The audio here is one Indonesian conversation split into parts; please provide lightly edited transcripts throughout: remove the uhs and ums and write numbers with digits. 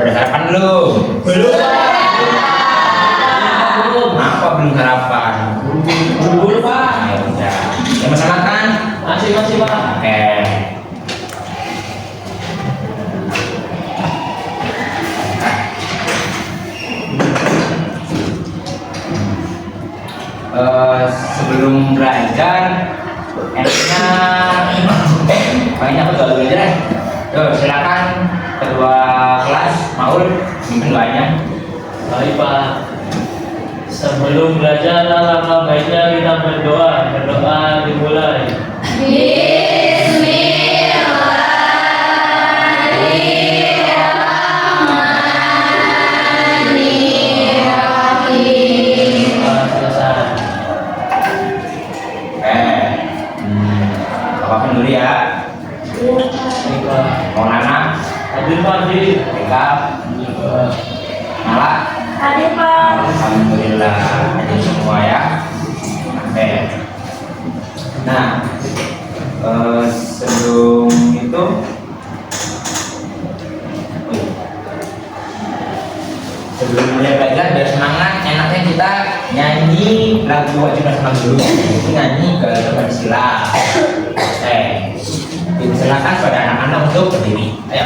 Udah sarapan belum? Belum. Apa belum sarapan? Buru-buru Pak. Ya udah. Ya masih makan? Masih Pak. Oke. Sebelum belajar, enaknya paling apa tuh belajar ya? Tuh silakan kedua kelas Maul mimpin doanya. Baik Pak. Sebelum belajar alangkah baiknya kita berdoa. Berdoa dimulai. Selesai. Apapun dulu ya. Baik Pak. Mau Nana, Hadir Pak. Hadir. Eka, Mala. Hadir Pak. Alhamdulillah hadir semua ya. Oke. Nah, sebelum itu, sebelum mulai belajar biar semangat, enaknya kita nyanyi lagu wajib nasional dulu. Itu nyanyi ke Pancasila. Silakan pada anak-anak untuk berdiri. Ayo.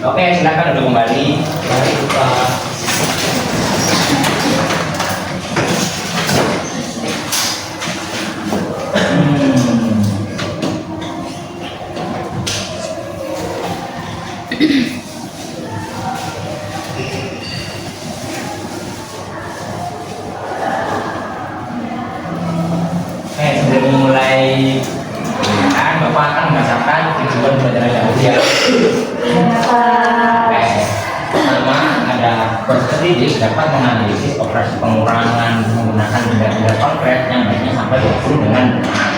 Oke, silakan udah kembali. Baik Pak. Sebelum mulai pemilihan, Bapak akan membacakan tujuan pelajaran dahulu ya. Pertama, ada peserta didik dapat menganalisis operasi pengurangan menggunakan benda-benda konkret yang baiknya sampai 20 dengan benar.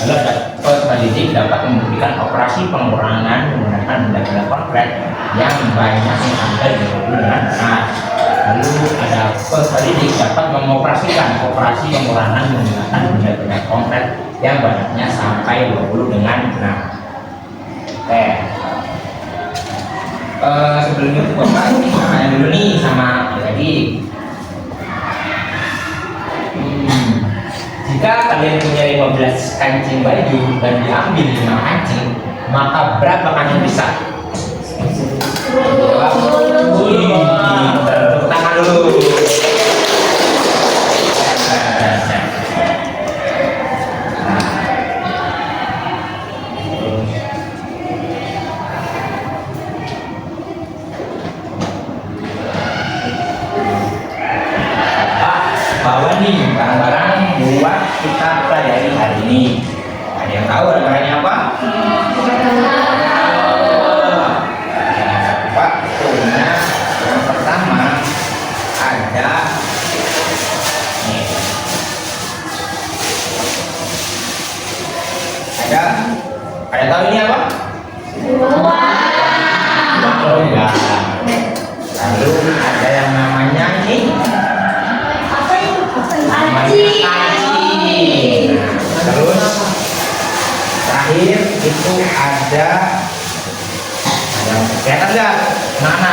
Lalu ada peserta didik dapat membuktikan operasi pengurangan menggunakan benda-benda konkret yang baiknya sampai 20 dengan benar. Lalu ada peserta didik dapat mengoperasikan operasi pengurangan menggunakan benda-benda konkret yang banyaknya sampai 20 dengan benar. Oke. Sebelum itu Bapak tanya dulu nih sama adik. Jika kalian punya 15 kancing baju dan diambil 5 kancing, maka berapa kancing bisa? Jawab. Tepuk tangan dulu. Bawa nih barang-barang buat kita pelajari hari ini. Ada yang tahu barang-barangnya apa? Pak punya yang pertama ada nih. Ada tahu ini apa? Oh enggak. Lalu ada yang namanya ini. Terus terakhir itu ada kelihatan nggak? Mana?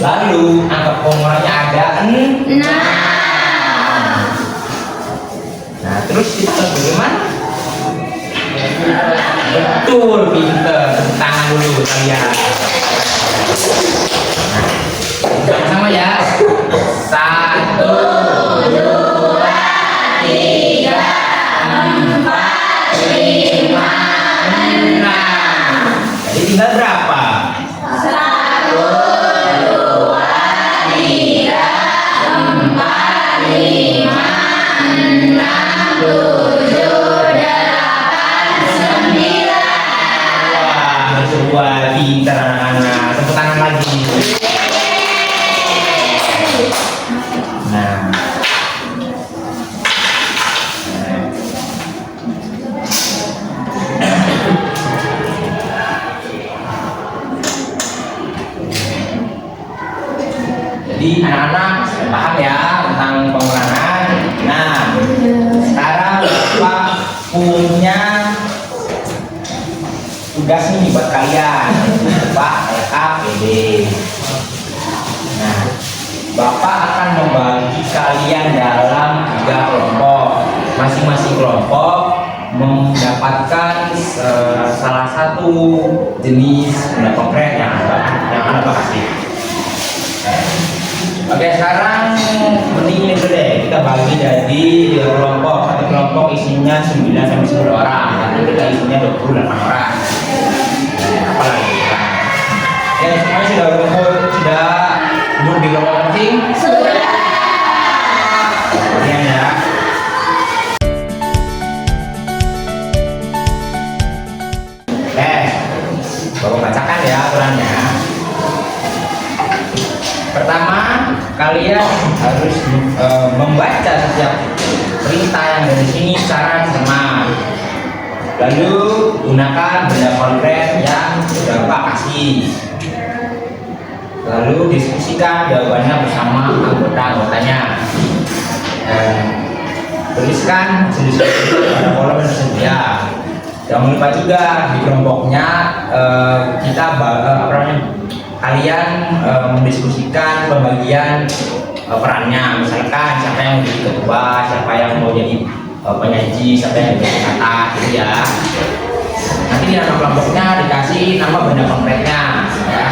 Lalu angka pengurangnya ada Nah, terus kita harus bagaimana? Betul, pinter. Tepuk tangan dulu kalian. Nah, sama-sama ya. 1, 2, 3, 4, 5, 6. Jadi tinggal berapa? 1, 2, 3, 4, 5, 6, 7, 8, 9. Wah, pinter anak-anak. Tepuk tangan lagi. Jadi anak-anak paham ya tentang pengurangan. Nah, sekarang Bapak punya tugas nih buat kalian. Pak, LK, PD. Nah, Bapak akan membagi kalian dalam 3 kelompok. Masing-masing kelompok mendapatkan salah satu jenis benda konkret yang akan Bapak kasih. Oke, sekarang mending ini dulu deh, kita bagi jadi 2 kelompok. Satu kelompok isinya 9 sampai 10 orang, nanti kita isinya 28 orang. Apalagi kan? Ya, semuanya sudah duduk di kelompok masing? Sudah. Kemudian ya. Bapak bacakan ya aturannya. Pertama, kalian harus membaca setiap perintah yang dari sini secara cermat. Lalu gunakan benda konkret yang sudah Bapak kasih. Lalu diskusikan jawabannya bersama anggota-anggotanya. Tuliskan hasil diskusi pada kolom yang tersedia. Jangan lupa juga di kelompoknya kalian mendiskusikan pembagian perannya. Misalkan siapa yang menjadi ketua, siapa yang mau jadi penyaji, siapa yang jadi kata, gitu ya. Nanti di nama kelompoknya dikasih nama benda konkretnya ya.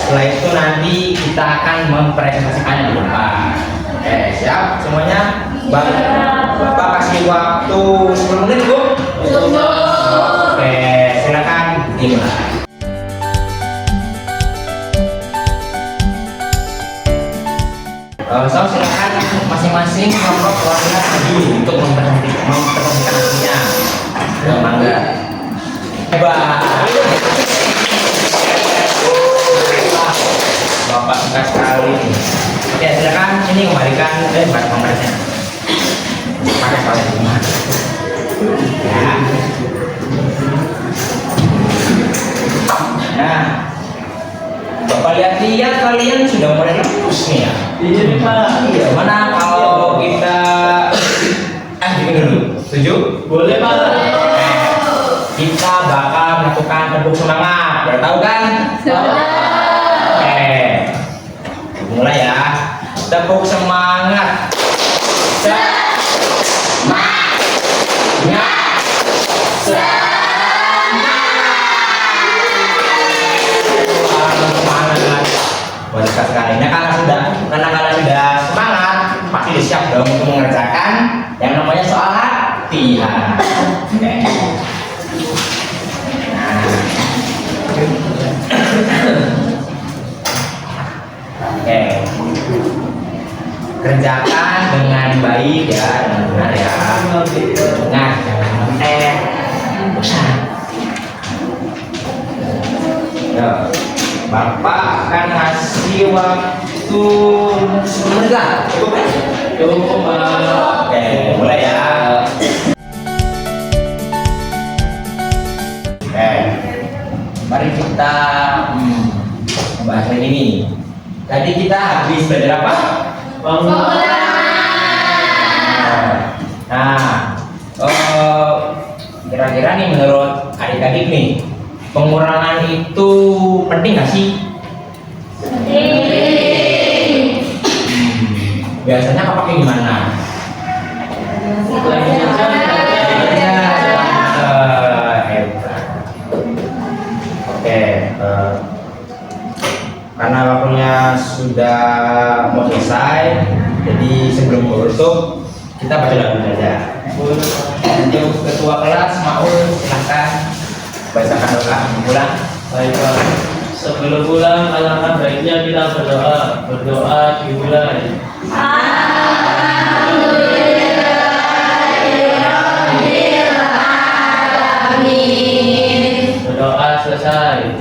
Setelah itu nanti kita akan mempresentasikannya di depan. Siap semuanya? Bapak kasih waktu 10 menit, Bu. Oke, silakan dimulai. So, silakan masing-masing kelompok keluarga maju untuk mempresentasikan hasilnya. Mangga. Hebat. Bapak suka sekali. Oke, silakan ini kembalikan buat konkretnya. Pakai pakai rumah. Ya. Nah, Bapak lihat-lihat kalian sudah mulai lemes nih ya. Iya Pak. Iya. Mana kalau kita bikin dulu. Setuju? Boleh Pak. Kita bakal melakukan tepuk semangat. Udah tahu kan? Mulai ya. Tepuk semangat. Semangat sekali. Nah, karena kalian sudah semangat, pasti udah siap dong untuk mengerjakan yang namanya soal latihan. Oke. Oke. Kerjakan dengan baik ya, dengan benar ya. Nah, jangan mentek. Bosan. Ya. Bapak akan kasih waktu 10 menit lah. Cukup ya? Cukup Pak. Oke, mulai ya. Oke, mari kita membahas lagi ini. Tadi kita habis belajar apa? Nah, kira-kira nih menurut adik-adik nih, pengurangan itu penting nggak sih? Biasanya kepake gimana? Oke, karena waktunya sudah mau selesai, jadi sebelum menutup kita baca lagu saja. Untuk ketua kelas Maul, silahkan bacakan doa pulang. Baik Pak. Sebelum pulang, alangkah baiknya kita berdoa. Berdoa dimulai. Berdoa selesai.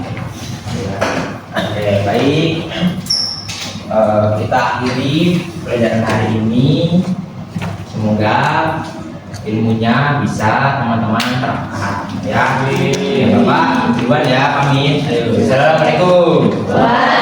Oke, baik. Kita akhiri pelajaran hari ini. Semoga ilmunya bisa teman-teman terangkat. Ya, Bapak duluan ya pamit. Ayo, assalamualaikum. Waalaikumsalam.